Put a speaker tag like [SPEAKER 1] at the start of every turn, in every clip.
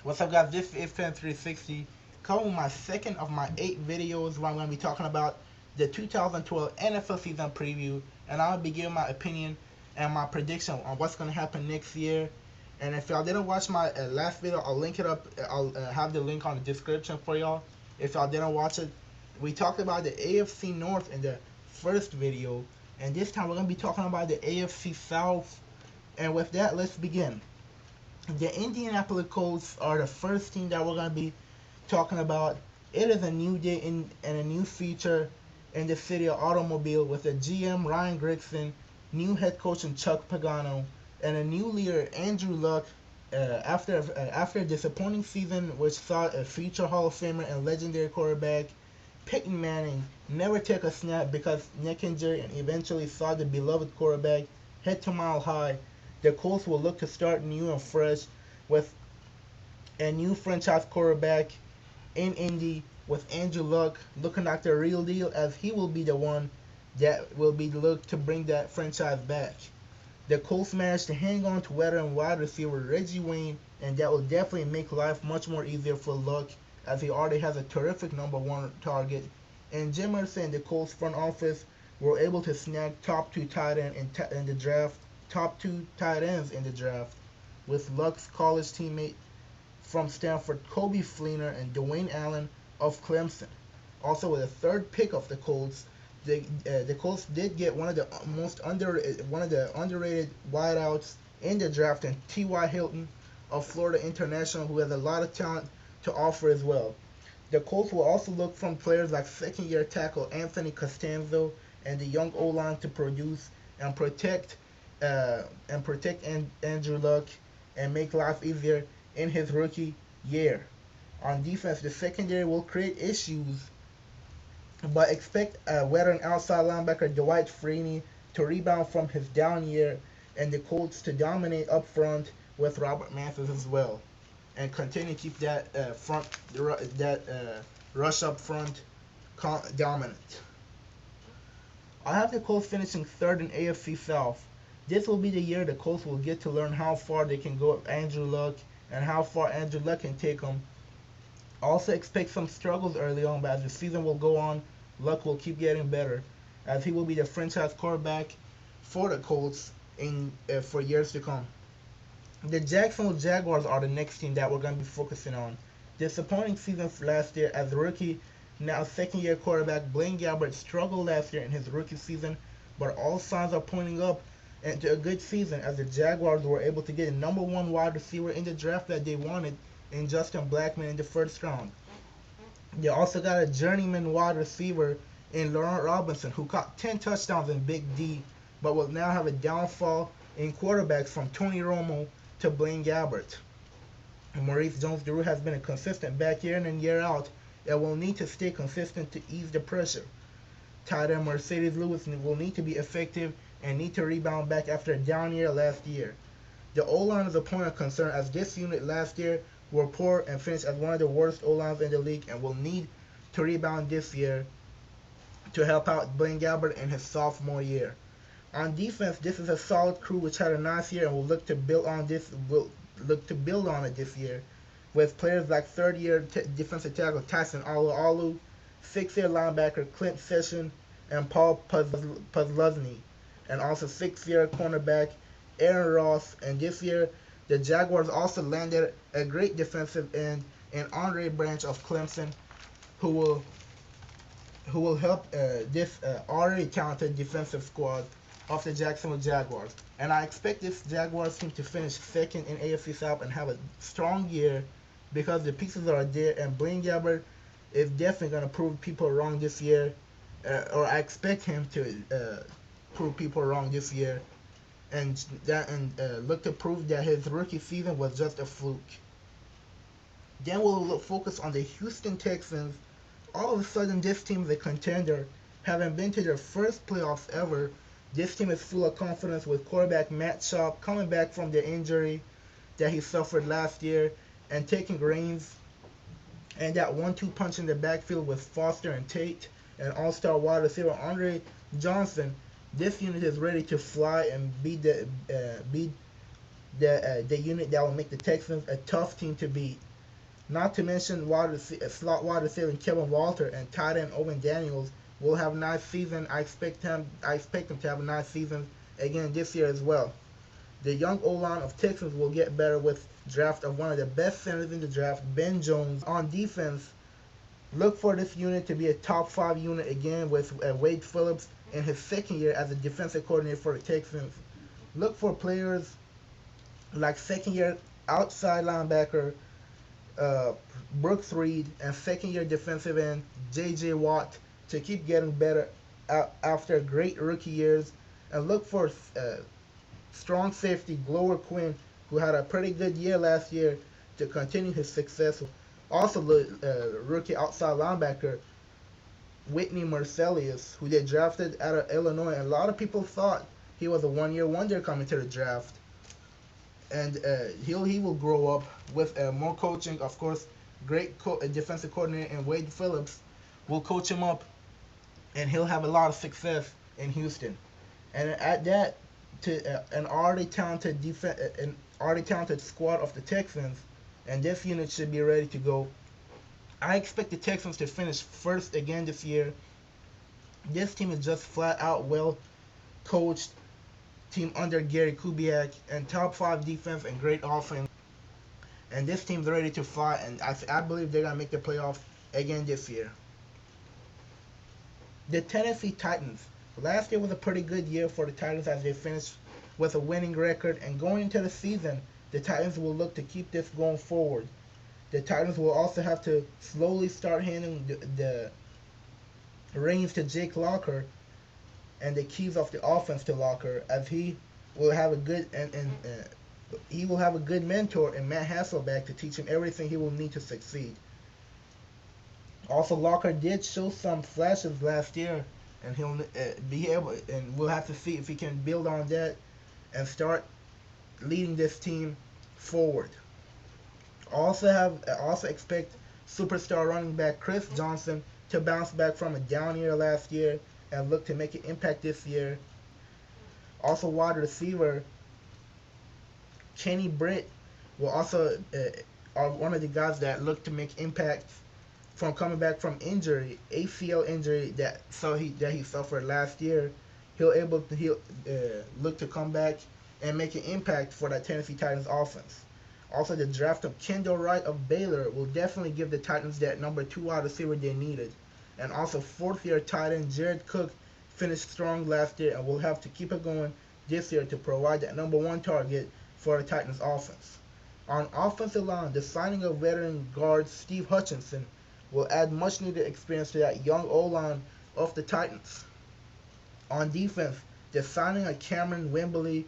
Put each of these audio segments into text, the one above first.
[SPEAKER 1] What's up, guys? This is Fan 360. Coming with my second of my 8 videos where I'm going to be talking about the 2012 NFL season preview, and I'll be giving my opinion and my prediction on what's going to happen next year. And if y'all didn't watch my last video, I'll link it up. I'll have the link on the description for y'all. If y'all didn't watch it, we talked about the AFC North in the first video, and this time we're going to be talking about the AFC South. And with that, let's begin. The Indianapolis Colts are the first team that we're going to be talking about. It is a new day and a new feature in the city of automobile with a GM Ryan Grigson, new head coach in Chuck Pagano, and a new leader Andrew Luck. After a disappointing season which saw a future Hall of Famer and legendary quarterback Peyton Manning never take a snap because neck injury and eventually saw the beloved quarterback head to Mile High, the Colts will look to start new and fresh with a new franchise quarterback in Indy with Andrew Luck looking like the real deal as he will be the one that will be looked to bring that franchise back. The Colts managed to hang on to veteran wide receiver Reggie Wayne, and that will definitely make life much more easier for Luck as he already has a terrific number one target. And Jim Irsay and the Colts front office were able to snag top two tight end in the draft, top two tight ends in the draft, with Luck's college teammate from Stanford Kobe Fleener and Dwayne Allen of Clemson. Also, with the third pick of the Colts, the Colts did get one of the underrated wideouts in the draft, and T.Y. Hilton of Florida International, who has a lot of talent to offer as well. The Colts will also look from players like second-year tackle Anthony Costanzo and the young O-line to produce and protect Andrew Luck and make life easier in his rookie year. On defense, the secondary will create issues, but expect veteran outside linebacker Dwight Freeney to rebound from his down year and the Colts to dominate up front with Robert Mathis as well and continue to keep that rush up front dominant. I have the Colts finishing third in AFC South. This will be the year the Colts will get to learn how far they can go with Andrew Luck and how far Andrew Luck can take them. Also expect some struggles early on, but as the season will go on, Luck will keep getting better as he will be the franchise quarterback for the Colts for years to come. The Jacksonville Jaguars are the next team that we're going to be focusing on. Disappointing season for last year as rookie, now second-year quarterback Blaine Gabbert struggled last year in his rookie season, but all signs are pointing up into a good season as the Jaguars were able to get a number one wide receiver in the draft that they wanted in Justin Blackmon in the first round. They also got a journeyman wide receiver in Laurent Robinson who caught 10 touchdowns in Big D, but will now have a downfall in quarterbacks from Tony Romo to Blaine Gabbert. Maurice Jones-Drew has been a consistent back year in and year out and will need to stay consistent to ease the pressure. Tight end Mercedes Lewis will need to be effective and need to rebound back after a down year last year. The O-line is a point of concern as this unit last year were poor and finished as one of the worst O-lines in the league and will need to rebound this year to help out Blaine Gabbert in his sophomore year. On defense, this is a solid crew which had a nice year and will look to build on it this year with players like third-year defensive tackle Tyson Alu, sixth-year linebacker Clint Session and Paul Puzluzny, and also sixth-year cornerback Aaron Ross. And this year, the Jaguars also landed a great defensive end in Andre Branch of Clemson, who will help this already talented defensive squad of the Jacksonville Jaguars. And I expect this Jaguars team to finish second in AFC South and have a strong year because the pieces are there and Blaine Gabbert is definitely going to prove people wrong this year, or I expect him to prove people wrong this year and look to prove that his rookie season was just a fluke. Then we'll focus on the Houston Texans. All of a sudden, this team is a contender, having been to their first playoffs ever. This team is full of confidence with quarterback Matt Schaub coming back from the injury that he suffered last year and taking reins. And that 1-2 punch in the backfield with Foster and Tate and all-star wide receiver Andre Johnson. This unit is ready to fly and be the unit that will make the Texans a tough team to beat. Not to mention slot wide receiver Kevin Walter and tight end Owen Daniels will have a nice season. I expect them to have a nice season again this year as well. The young O-line of Texans will get better with draft of one of the best centers in the draft, Ben Jones. On defense, look for this unit to be a top 5 unit again with Wade Phillips in his second year as a defensive coordinator for the Texans. Look for players like second year outside linebacker uh, Brooks Reed and second year defensive end J.J. Watt to keep getting better after great rookie years. And look for strong safety Glover Quinn, who had a pretty good year last year, to continue his success. Also, the rookie outside linebacker Whitney Mercilus, who they drafted out of Illinois. And a lot of people thought he was a one-year wonder coming to the draft. And he will grow up with more coaching. Of course, great defensive coordinator and Wade Phillips will coach him up, and he'll have a lot of success in Houston. And at that, to an already talented squad of the Texans, and this unit should be ready to go. I expect the Texans to finish first again this year. This team is just flat out well coached team under Gary Kubiak, and top 5 defense and great offense. And this team's ready to fly, and I believe they're going to make the playoffs again this year. The Tennessee Titans. Last year was a pretty good year for the Titans as they finished with a winning record, and going into the season, the Titans will look to keep this going forward. The Titans will also have to slowly start handing the reins to Jake Locker and the keys of the offense to Locker, as he will have a good he will have a good mentor in Matt Hasselbeck to teach him everything he will need to succeed. Also, Locker did show some flashes last year, and he'll be able, and we'll have to see if he can build on that and start leading this team forward. Also expect superstar running back Chris Johnson to bounce back from a down year last year and look to make an impact this year. Also, wide receiver Kenny Britt will also are one of the guys that look to make impact from coming back from injury, ACL injury that he suffered last year. He'll look to come back and make an impact for that Tennessee Titans offense. Also, the draft of Kendall Wright of Baylor will definitely give the Titans that number 2 wide receiver they needed. And also, 4th-year tight end Jared Cook finished strong last year and will have to keep it going this year to provide that number 1 target for the Titans offense. On offensive line, the signing of veteran guard Steve Hutchinson will add much needed experience to that young O-line of the Titans. On defense, the signing of Cameron Wimbley,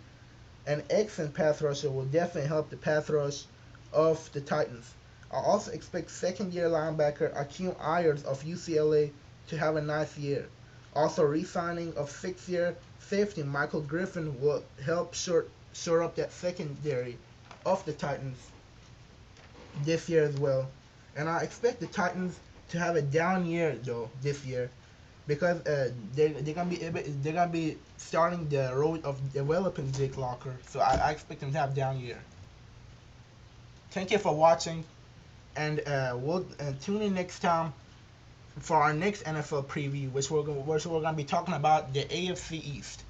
[SPEAKER 1] an excellent pass rusher, will definitely help the pass rush of the Titans. I also expect 2nd-year linebacker Akeem Ayers of UCLA to have a nice year. Also, re-signing of 6th-year safety Michael Griffin will help shore up that secondary of the Titans this year as well. And I expect the Titans to have a down year though this year, because they're gonna be starting the road of developing Jake Locker. So I expect them to have a down year. Thank you for watching, and we'll tune in next time for our next NFL preview, which we're gonna be talking about the AFC East.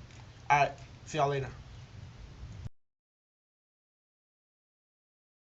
[SPEAKER 1] All right, see y'all later.